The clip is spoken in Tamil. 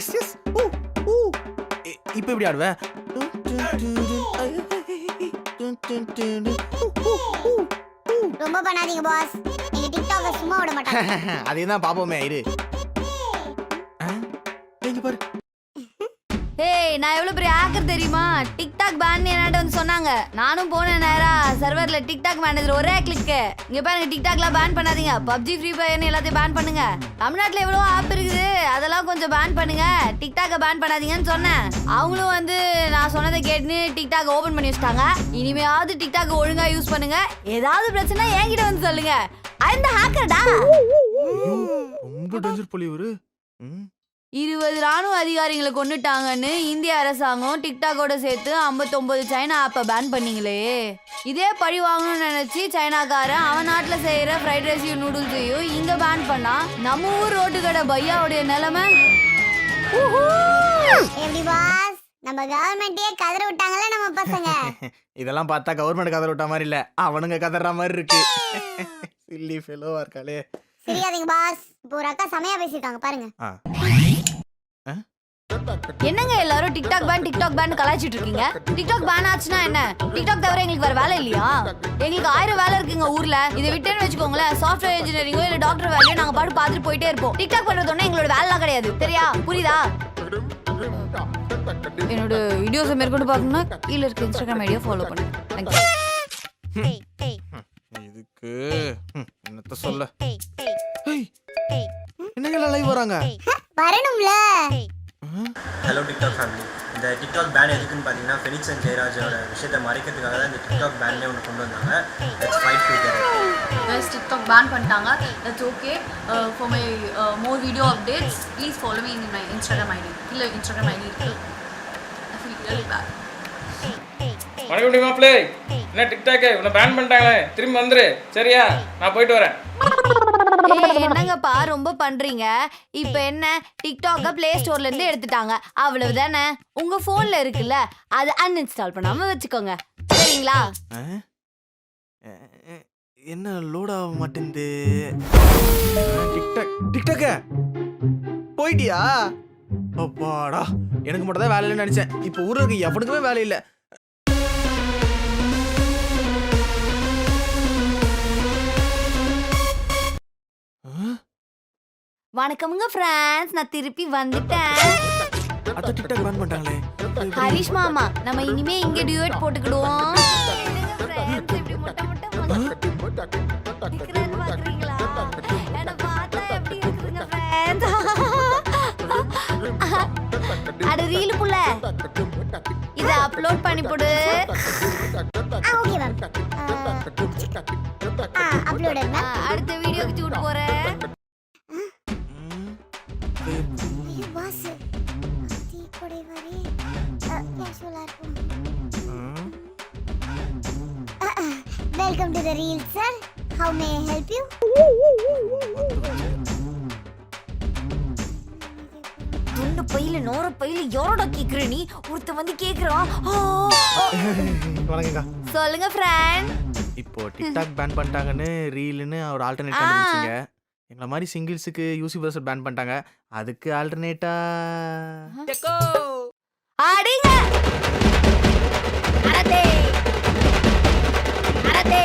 எஸ் எஸ் ஊ ஊ இப்போ எப்படி ஆடுவ ரொம்ப பண்ணாதீங்க பாஸ். நீங்க டிக்டாக்க சும்மா விட மாட்டாங்க. அதே தான் பாப்போமே இரு. எங்க பாரு. ஏய் நான் எவ்வளவு பெரிய ஹேக்கர் தெரியுமா? டிக்டாக் பேன் என்னட்ட வந்து சொன்னாங்க. நானும் போனேன் நேரா சர்வர்ல டிக்டாக் மேனேஜர் ஒரே கிளிக். இங்க பாருங்க டிக்டாக்லாம் பேன் பண்ணாதீங்க. பப்ஜி ஃப்ரீ ஃபயர்னு எல்லாத்தையும் பேன் பண்ணுங்க. தமிழ்நாட்டுல எவ்வளவு ஆப் இருக்குது அதெல்லாம் கொஞ்சம் பேன் பண்ணுங்க. டிக்டாக்க பேன் பண்ணாதீங்கன்னு சொன்னேன். அவங்களும் வந்து நான் சொன்னதை கேட்டுன்னு டிக்டாக் ஓபன் பண்ணி வச்சிட்டாங்க. இனிமையாவது டிக்டாக் ஒழுங்கா யூஸ் பண்ணுங்க. ஏதாவது பிரச்சனை என்கிட்ட வந்து சொல்லுங்க. அந்த ஹேக்கர்டா ரொம்ப டேஞ்சர் போலி ஒரு 20 ராணுவ அதிகாரிகளை கொண்டுட்டாங்கன்னு இந்திய அரசாங்கம் டிக்டாக்கோட சேர்த்து 59 சைனா ஆப்பை பேன் பண்ணீங்களே. இதே பழி வாங்கணும்னு நினைச்சு சைனாக்காரன் அவன் நாட்டுல செய்யற ஃப்ரைட் ரைஸையும் நூடுல்ஸையும் இங்க பேன் பண்ணா நம்ம ஊர் ரோட்டு கடை பையாவுடைய நிலைமை. எப்படி பாஸ்? நம்ம கவர்மெண்ட்டே கதற விட்டாங்கல நம்ம பசங்க. இதெல்லாம் பார்த்தா கவர்மெண்ட் கதற விட்ட மாதிரி இல்ல, அவனுங்க கதற மாதிரி இருக்கு. சில்லி ஃபெலோவா இருக்காளே. சரியாதீங்க பாஸ். இப்போ ஒரு அக்கா சமையா பேசிட்டாங்க பாருங்க. என்னங்க எல்லாரும் டிக்டாக் பேன் கலாய்ச்சிட்டு இருக்கீங்க? டிக்டாக் பேன் ஆச்சுன்னா என்ன? டிக்டாக் தவிர எங்களுக்கு வேற வேலை இல்லையா? எங்களுக்கு 1000 வேலை இருக்குங்க ஊர்ல. இதை விட்டேன்னு வச்சுக்கோங்களேன், சாஃப்ட்வேர் இன்ஜினியரிங்கோ இல்ல டாக்டர் வேலையோ நாங்க பாட்டு பார்த்துட்டு போயிட்டே இருப்போம். டிக்டாக் பண்றதோட எங்களோட வேலைலாம் கிடையாது, சரியா? புரியுதா? என்னோட வீடியோஸை மேற்கொண்டு பார்க்கணும்னா கீழே இருக்க இன்ஸ்டாகிராம் ஐடியா ஃபாலோ பண்ணுங்க. இதுக்கு என்னத்த சொல்ல? என்னங்க லைவ் வராங்க? வரணும்ல. Hello TikTok family. இந்த டிக்டாக் பேன் எதுக்குன்னு பார்த்தீங்கன்னா ஃபெனிக்ஸ் அண்ட் ஜெயராஜோட விஷயத்தை மறைக்கிறதுக்காக தான் இந்த டிக்டாக் பேன்லேயே ஒன்று கொண்டு வந்தாங்க. Let's fight together. TikTok ban பண்ணிட்டாங்க. That's okay. For my more video updates please follow me in my Instagram ID. இல்லை இன்ஸ்டாகிராம் ஐடி இருக்கு. I feel really bad. வணக்கம் மாப்ளே. என்ன டிக்டாக் உன்னை பேன் பண்ணிட்டாங்களே, திரும்பி வந்துரு சரியா? நான் போயிட்டு வரேன். என்னங்கப்பா ரொம்ப பண்றீங்க? இப்ப என்ன டிக்டாக்க பிளே ஸ்டோர்ல இருந்து எடுத்துட்டாங்க, அவ்வளவுதானே. உங்க போன்ல இருக்குல்ல, அதை அன்இன்ஸ்டால் பண்ணாம வச்சுக்கோங்க, சரிங்களா? என்ன லோட் ஆக மாட்டேங்குது. டிக்டாக் போயிட்டியா? அப்பாடா, எனக்கு மட்டும் தான் வேலை இல்லைன்னு நினைச்சேன். இப்போ ஊர்ல இருக்க எவனுக்குமே வேலை இல்லை. வணக்கமுங்க ஃப்ரெண்ட்ஸ், நான் திருப்பி வந்துட்டேன். அத டிக்டாக் பேன் பண்ணிட்டாங்களே. ஹரிஷ் மாமா, நம்ம இனிமே இங்க டியூட் போட்டுக்கிடுவோம். ஃப்ரெண்ட்ஸ் இப்படி முட்டை பாக்குறீங்களா? என்ன பார்த்தா எப்படி இருக்குங்க ஃப்ரெண்ட்ஸ்? அட ரீல் புள்ள, இத அப்லோட் பண்ணி போடு. Okay ma'am. அப்லோட் பண்ணா அடுத்த வீடியோக்கு ஷூட் போறேன். பாஸ் தீ கொடை வரி கேஷுவலா இருக்கும். Welcome to the reel sir. How may I help you? துண்டு பையில நோர பையில யாரோட கேக்குற நீ? ஒருத்த வந்து கேக்குறான். வணக்கங்க. சொல்லுங்க ஃப்ரெண்ட். இப்போ டிக்டாக் பேன் பண்ணிட்டாங்கன்னு ரீல்னு ஒரு ஆல்டர்னேட் கண்டுபிடிச்சீங்க. எங்கள மாதிரி சிங்கிள்ஸுக்கு யூசிவர்ஸ் பேன் பண்ணிட்டாங்க. அதுக்கு ஆல்டர்னேட்டா அடிங்க. அரதே அரதே